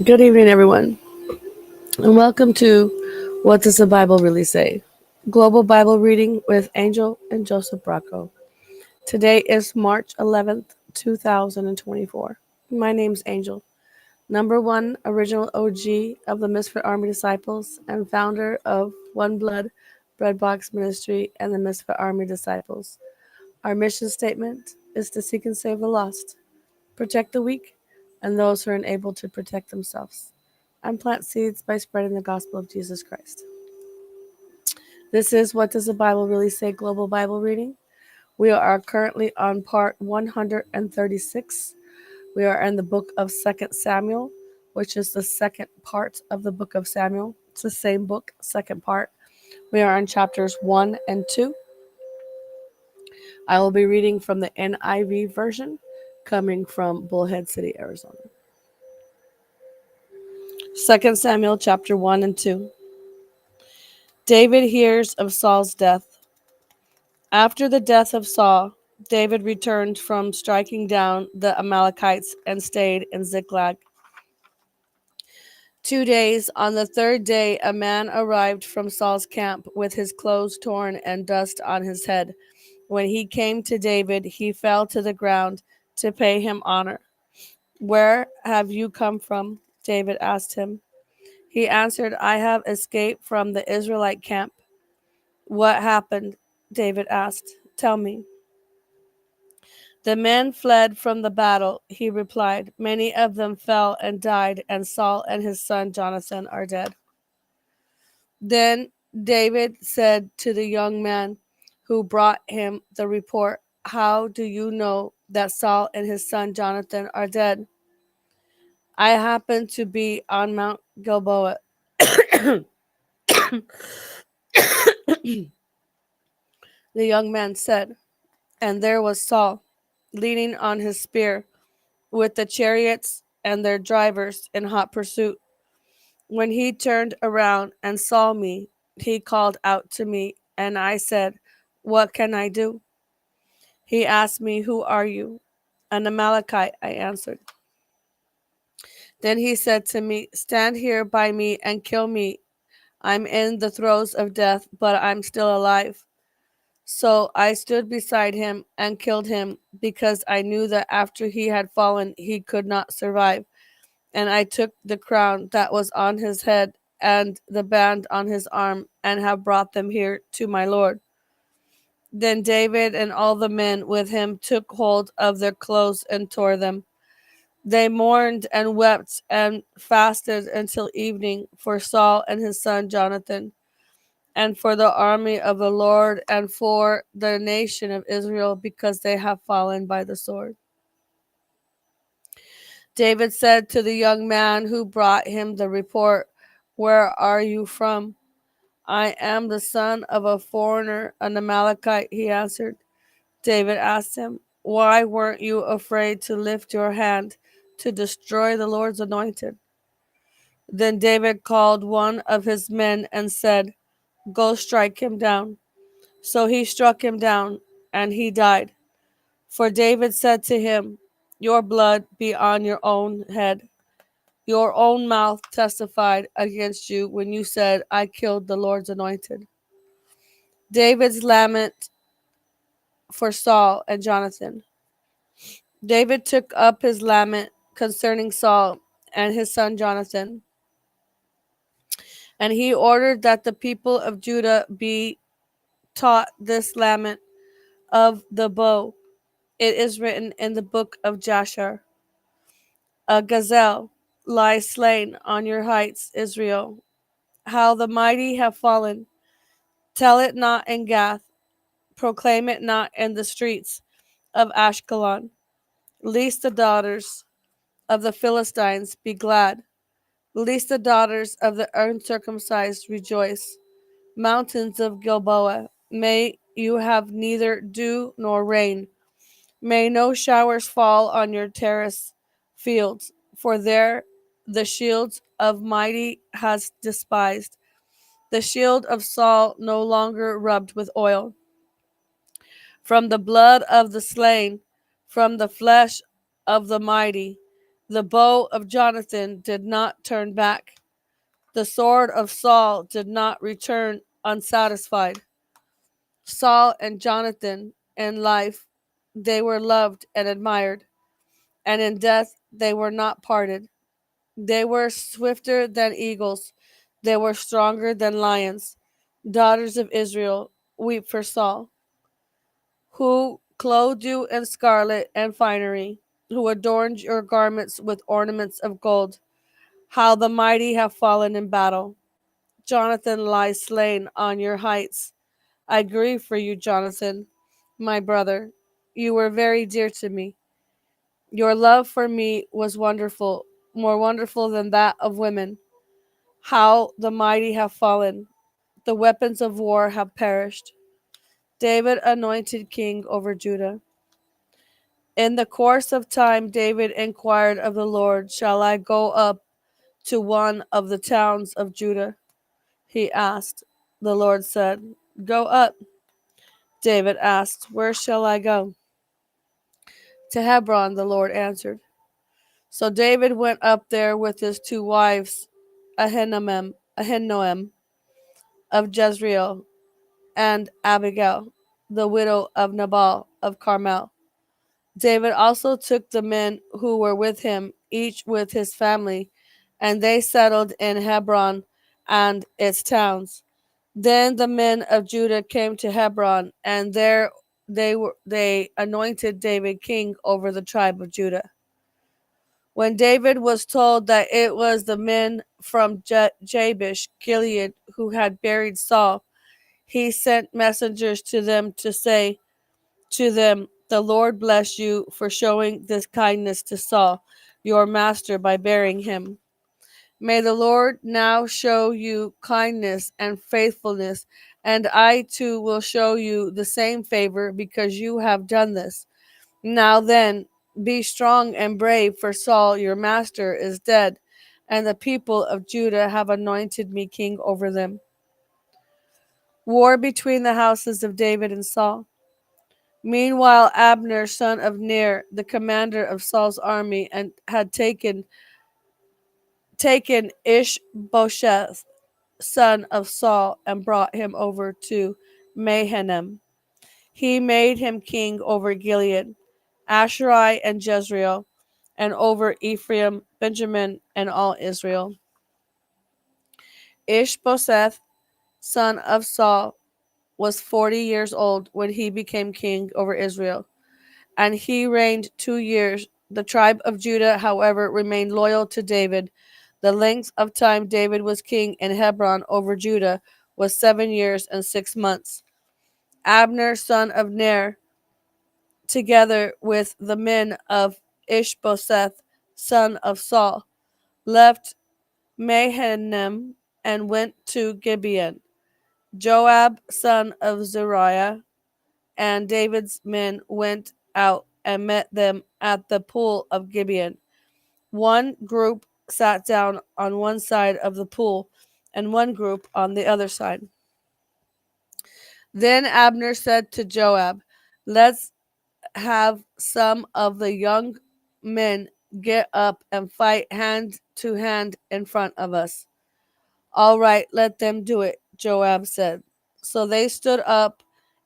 Good evening, everyone, and welcome to What Does the Bible Really Say? Global Bible Reading with Angel and Joseph BRACCO. Today is March 11th, 2024. My name's Angel, number one original OG of the Misfit Army Disciples and founder of Oneblood, Breadbox Ministry, and the Misfit Army Disciples. Our mission statement is to seek and save the lost, protect the weak, and those who are unable to protect themselves, and plant seeds by spreading the gospel of Jesus Christ. This is What Does the Bible Really Say? Global Bible Reading. We are currently on part 136. We are in the book of 2 Samuel, which is the second part of the book of Samuel. It's the same book, second part. We are in chapters 1 and 2. I will be reading from the NIV version, coming from Bullhead City, Arizona. 2 Samuel chapter 1 and 2. David hears of Saul's death. After the death of Saul, David returned from striking down the Amalekites and stayed in Ziklag. 2 days, on the third day, a man arrived from Saul's camp with his clothes torn and dust on his head. When he came to David, he fell to the ground to pay him honor. "Where have you come from?" David asked him. He answered, "I have escaped from the Israelite camp." "What happened?" David asked. "Tell me." "The men fled from the battle," he replied. "Many of them fell and died, and Saul and his son Jonathan are dead." Then David said to the young man who brought him the report, "How do you know that Saul and his son Jonathan are dead?" "I happened to be on Mount Gilboa," the young man said, "and there was Saul, leaning on his spear, with the chariots and their drivers in hot pursuit. When he turned around and saw me, he called out to me, and I said, 'What can I do?' He asked me, 'Who are you?' 'An Amalekite,' I answered. Then he said to me, 'Stand here by me and kill me. I'm in the throes of death, but I'm still alive.' So I stood beside him and killed him, because I knew that after he had fallen, he could not survive. And I took the crown that was on his head and the band on his arm, and have brought them here to my Lord." Then David and all the men with him took hold of their clothes and tore them. They mourned and wept and fasted until evening for Saul and his son Jonathan, and for the army of the Lord, and for the nation of Israel, because they have fallen by the sword. David said to the young man who brought him the report, "Where are you from?" "I am the son of a foreigner, an Amalekite," he answered. David asked him, "Why weren't you afraid to lift your hand to destroy the Lord's anointed?" Then David called one of his men and said, "Go strike him down." So he struck him down, and he died. For David said to him, "Your blood be on your own head. Your own mouth testified against you when you said, 'I killed the Lord's anointed.'" David's lament for Saul and Jonathan. David took up his lament concerning Saul and his son Jonathan, and he ordered that the people of Judah be taught this lament of the bow. It is written in the book of Jasher. "A gazelle lies slain on your heights, Israel. How the mighty have fallen. Tell it not in Gath, proclaim it not in the streets of Ashkelon, lest the daughters of the Philistines be glad, lest the daughters of the uncircumcised rejoice. Mountains of Gilboa, may you have neither dew nor rain. May no showers fall on your terrace fields, for there the shields of mighty has despised, the shield of Saul no longer rubbed with oil. From the blood of the slain, from the flesh of the mighty, The bow of Jonathan did not turn back. The sword of Saul did not return unsatisfied. Saul and Jonathan, in life, they were loved and admired, and in death they were not parted. They were swifter than eagles, they were stronger than lions. Daughters of Israel, weep for Saul, who clothed you in scarlet and finery, who adorned your garments with ornaments of gold. How the mighty have fallen in battle. Jonathan lies slain on your heights. I grieve for you, Jonathan, my brother. You were very dear to me. Your love for me was wonderful, more wonderful than that of women. How the mighty have fallen. The weapons of war have perished. David anointed king over Judah. In the course of time, David inquired of the Lord, shall I go up to one of the towns of Judah? He asked. The Lord said, go up. David asked, where shall I go? To Hebron, the Lord answered. So David went up there with his two wives, Ahinoam of Jezreel, and Abigail, the widow of Nabal of Carmel. David also took the men who were with him, each with his family, and they settled in Hebron and its towns. Then the men of Judah came to Hebron, and there they anointed David king over the tribe of Judah. When David was told that it was the men from Jabesh Gilead who had buried Saul, he sent messengers to them to say to them, the Lord bless you for showing this kindness to Saul, your master, by burying him. May the Lord now show you kindness and faithfulness, and I too will show you the same favor because you have done this. Now then, be strong and brave, for Saul your master is dead, and the people of Judah have anointed me king over them. War between the houses of David and Saul. Meanwhile, Abner, son of Ner, the commander of Saul's army, and had taken Ishbosheth, son of Saul, and brought him over to Mahanaim. He made him king over Gilead, Asherai, and Jezreel, and over Ephraim, Benjamin, and all Israel. Ishbosheth, son of Saul, was 40 years old when he became king over Israel, and he reigned 2 years. The tribe of Judah, however, remained loyal to David. The length of time David was king in Hebron over Judah was 7 years and 6 months. Abner, son of Ner, together with the men of Ishbosheth, son of Saul, left Mahanaim and went to Gibeon. Joab, son of Zeruiah, and David's men went out and met them at the pool of Gibeon. One group sat down on one side of the pool, and one group on the other side. Then Abner said to Joab, let's have some of the young men get up and fight hand to hand in front of us. All right, let them do it, Joab said. So they stood up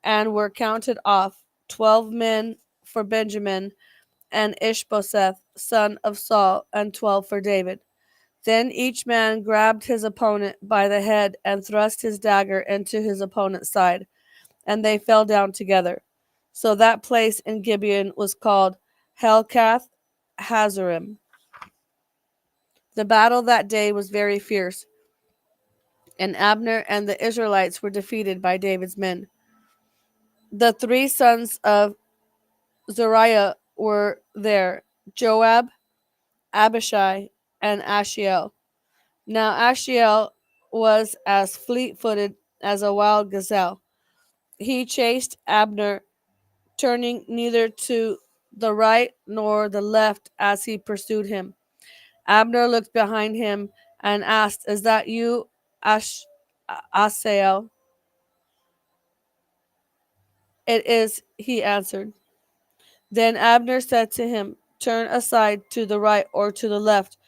and were counted off, 12 men for Benjamin and Ishbosheth, son of Saul, and 12 for David. Then each man grabbed his opponent by the head and thrust his dagger into his opponent's side, and they fell down together. So that place in Gibeon was called Helkath Hazarim. The battle that day was very fierce, and Abner and the Israelites were defeated by David's men. The three sons of Zeruiah were there, Joab, Abishai, and Ashiel. Now Ashiel was as fleet-footed as a wild gazelle. He chased Abner, turning neither to the right nor the left as he pursued him. Abner looked behind him and asked, is that you, Asahel? It is, he answered. Then Abner said to him, turn aside to the right or to the left.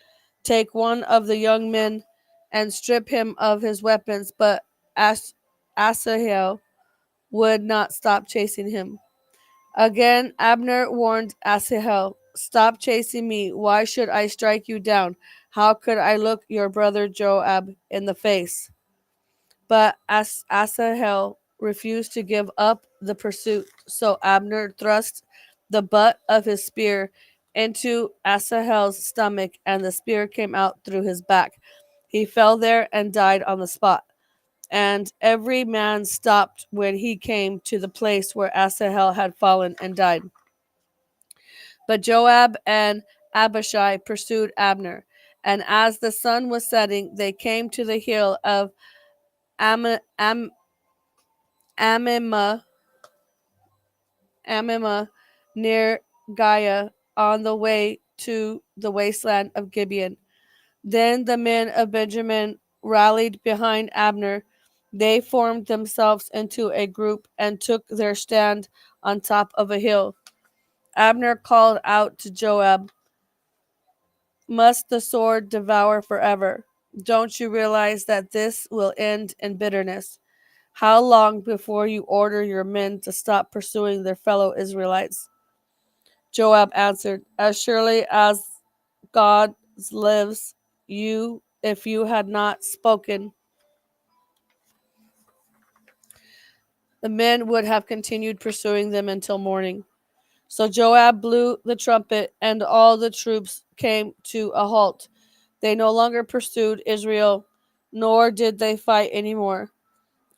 Take one of the young men and strip him of his weapons. But Asahel would not stop chasing him. Again, Abner warned Asahel, "Stop chasing me. Why should I strike you down? How could I look your brother Joab in the face?" But Asahel refused to give up the pursuit, so Abner thrust the butt of his spear into Asahel's stomach, and the spear came out through his back. He fell there and died on the spot. And every man stopped when he came to the place where Asahel had fallen and died. But Joab and Abishai pursued Abner, and as the sun was setting, they came to the hill of Amimah, near Giah, on the way to the wasteland of Gibeon. Then the men of Benjamin rallied behind Abner. They formed themselves into a group and took their stand on top of a hill. Abner called out to Joab, "Must the sword devour forever? Don't you realize that this will end in bitterness? How long before you order your men to stop pursuing their fellow Israelites?" Joab answered, "As surely as God lives, if you had not spoken, the men would have continued pursuing them until morning." So Joab blew the trumpet, and all the troops came to a halt. They no longer pursued Israel, nor did they fight anymore.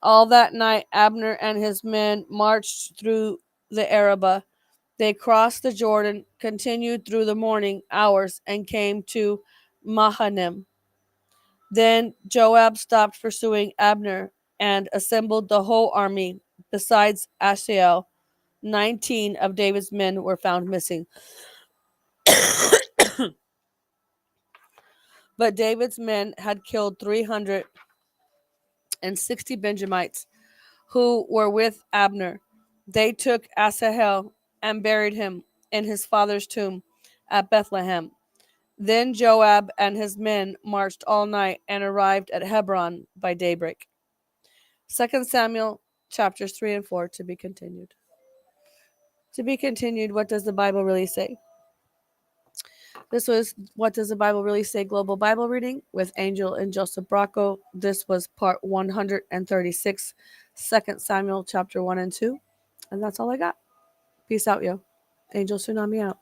All that night Abner and his men marched through the Arabah. They crossed the Jordan, continued through the morning hours, and came to Mahanaim. Then Joab stopped pursuing Abner and assembled the whole army. Besides Asahel, 19 of David's men were found missing. But David's men had killed 360 Benjamites who were with Abner. They took Asahel and buried him in his father's tomb at Bethlehem. Then Joab and his men marched all night and arrived at Hebron by daybreak. 2 Samuel chapters 3 and 4 to be continued. To be continued, what does the Bible really say? This was What Does the Bible Really Say Global Bible Reading with Angel and Joseph BRACCO. This was part 136, 2 Samuel chapter 1 and 2. And that's all I got. Peace out, yo. Angel Tsunami out.